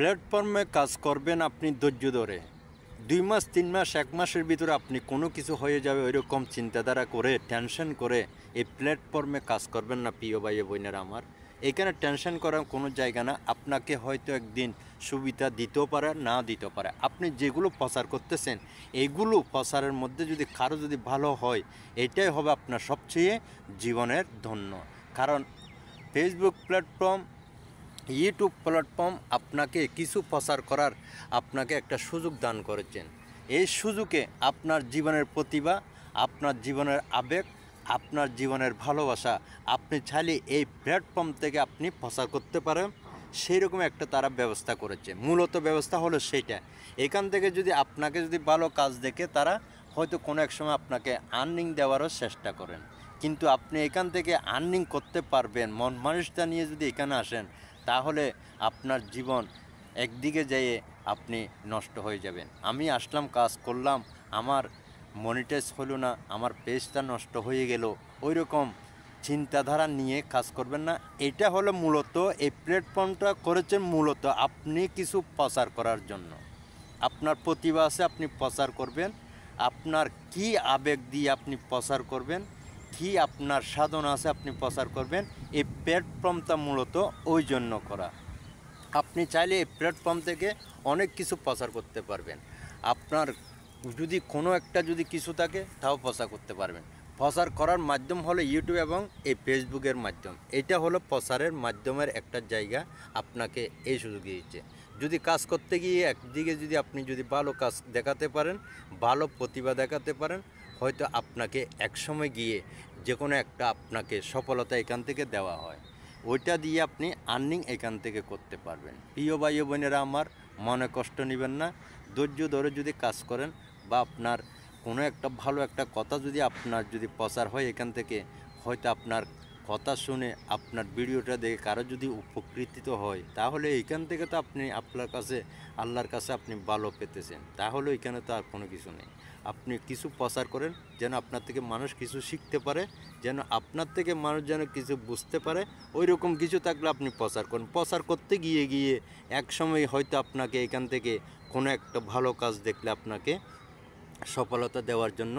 প্ল্যাটফর্মে কাজ করবেন আপনি ধৈর্য ধরে 2 মাস 3 মাস 1 মাসের ভিতরে আপনি কোনো কিছু হয়ে যাবে ওইরকম চিন্তাধারা করে টেনশন করে এই প্ল্যাটফর্মে কাজ করবেন না প্রিয় ভাই বোনেরা আমার। এখানে টেনশন করার কোনো জায়গা না। আপনাকে হয়তো একদিন সুবিধা দিতেও পারে, না দিতেও পারে। আপনি যেগুলো প্রচার করতেছেন এইগুলো প্রচারের মধ্যে যদি কারো যদি ভালো হয়, এটাই হবে আপনার সবচেয়ে জীবনের ধন্য। কারণ ফেসবুক প্ল্যাটফর্ম, ইউটিউব প্ল্যাটফর্ম আপনাকে কিছু প্রচার করার আপনাকে একটা সুযোগ দান করেছেন। এই সুযোগে আপনার জীবনের প্রতিভা, আপনার জীবনের আবেগ, আপনার জীবনের ভালোবাসা আপনি চাইলে এই প্ল্যাটফর্ম থেকে আপনি প্রচার করতে পারেন। সেই রকম একটা তারা ব্যবস্থা করেছে। মূলত ব্যবস্থা হলো সেইটা। এখান থেকে যদি আপনাকে যদি ভালো কাজ দেখে তারা হয়তো কোনো এক সময় আপনাকে আর্নিং দেওয়ারও চেষ্টা করেন, কিন্তু আপনি এখান থেকে আর্নিং করতে পারবেন মন মানুষটা নিয়ে যদি এখানে আসেন, তাহলে আপনার জীবন একদিকে যেয়ে আপনি নষ্ট হয়ে যাবেন। আমি আসলাম, কাজ করলাম, আমার মনিটাইজ হলো না, আমার পেজটা নষ্ট হয়ে গেল, ওই রকম চিন্তাধারা নিয়ে কাজ করবেন না। এটা হলো মূলত এই প্ল্যাটফর্মটা করেছেন মূলত আপনি কিছু প্রচার করার জন্য। আপনার প্রতিভা আছে, আপনি প্রচার করবেন। আপনার কি আবেগ দিয়ে আপনি প্রচার করবেন, কি আপনার সাধনা আছে আপনি প্রচার করবেন। এই প্ল্যাটফর্মটা মূলত ওই জন্য করা। আপনি চাইলে এই প্ল্যাটফর্ম থেকে অনেক কিছু প্রচার করতে পারবেন। আপনার যদি কোনো একটা যদি কিছু থাকে তাও প্রচার করতে পারবেন। প্রচার করার মাধ্যম হলো ইউটিউব এবং এই ফেসবুকের মাধ্যম। এটা হলো প্রচারের মাধ্যমের একটা জায়গা, আপনাকে এই সুযোগ দিয়েছে। যদি কাজ করতে গিয়ে একদিকে যদি আপনি যদি ভালো কাজ দেখাতে পারেন, ভালো প্রতিভা দেখাতে পারেন, হয়তো আপনাকে একসময় গিয়ে যে কোনো একটা আপনাকে সফলতা এখান থেকে দেওয়া হয়, ওইটা দিয়ে আপনি আর্নিং এখান থেকে করতে পারবেন। প্রিয় ভাই বোনেরা আমার, মনে কষ্ট নেবেন না। ধৈর্য ধরে যদি কাজ করেন বা আপনার কোনো একটা ভালো একটা কথা যদি আপনার যদি প্রচার হয় এখান থেকে, হয়তো আপনার কথা শুনে আপনার ভিডিওটা দেখে কারো যদি উপকৃত হয়, তাহলে এখান থেকে তো আপনি আপনার কাছে আল্লাহর কাছে আপনি ভালো পেতেছেন। তাহলে এখানে তো আর কোনো কিছু নেই। আপনি কিছু প্রচার করেন যেন আপনার থেকে মানুষ কিছু শিখতে পারে, যেন আপনার থেকে মানুষ যেন কিছু বুঝতে পারে, ওই রকম কিছু থাকলে আপনি প্রচার করেন। প্রচার করতে গিয়ে গিয়ে এক সময় হয়তো আপনাকে এখান থেকে কোনো একটা ভালো কাজ দেখলে আপনাকে সফলতা দেওয়ার জন্য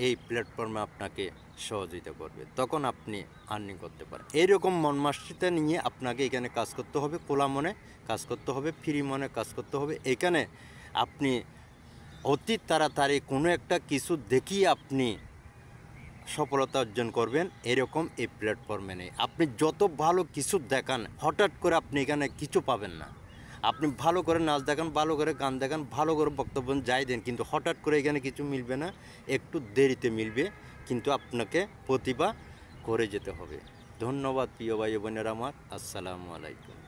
এই প্ল্যাটফর্মে আপনাকে সহযোগিতা করবে, তখন আপনি আর্নিং করতে পারেন। এইরকম মন মানসিকতা নিয়ে আপনাকে এখানে কাজ করতে হবে, খোলা মনে কাজ করতে হবে, ফ্রি মনে কাজ করতে হবে। এখানে আপনি অতি তাড়াতাড়ি কোনো একটা কিছু দেখিয়ে আপনি সফলতা অর্জন করবেন, এরকম এই প্ল্যাটফর্মে নেই। আপনি যত ভালো কিছু দেখান, হঠাৎ করে আপনি এখানে কিছু পাবেন না। আপনি ভালো করে নাচ দেখান, ভালো করে গান দেখান, ভালো করে বক্তব্য যাই দেন, কিন্তু হঠাৎ করে এখানে কিছু মিলবে না। একটু দেরিতে মিলবে, কিন্তু আপনাকে প্রতিভা করে যেতে হবে। ধন্যবাদ প্রিয় ভাই বোনেরা আমার। আসসালামু আলাইকুম।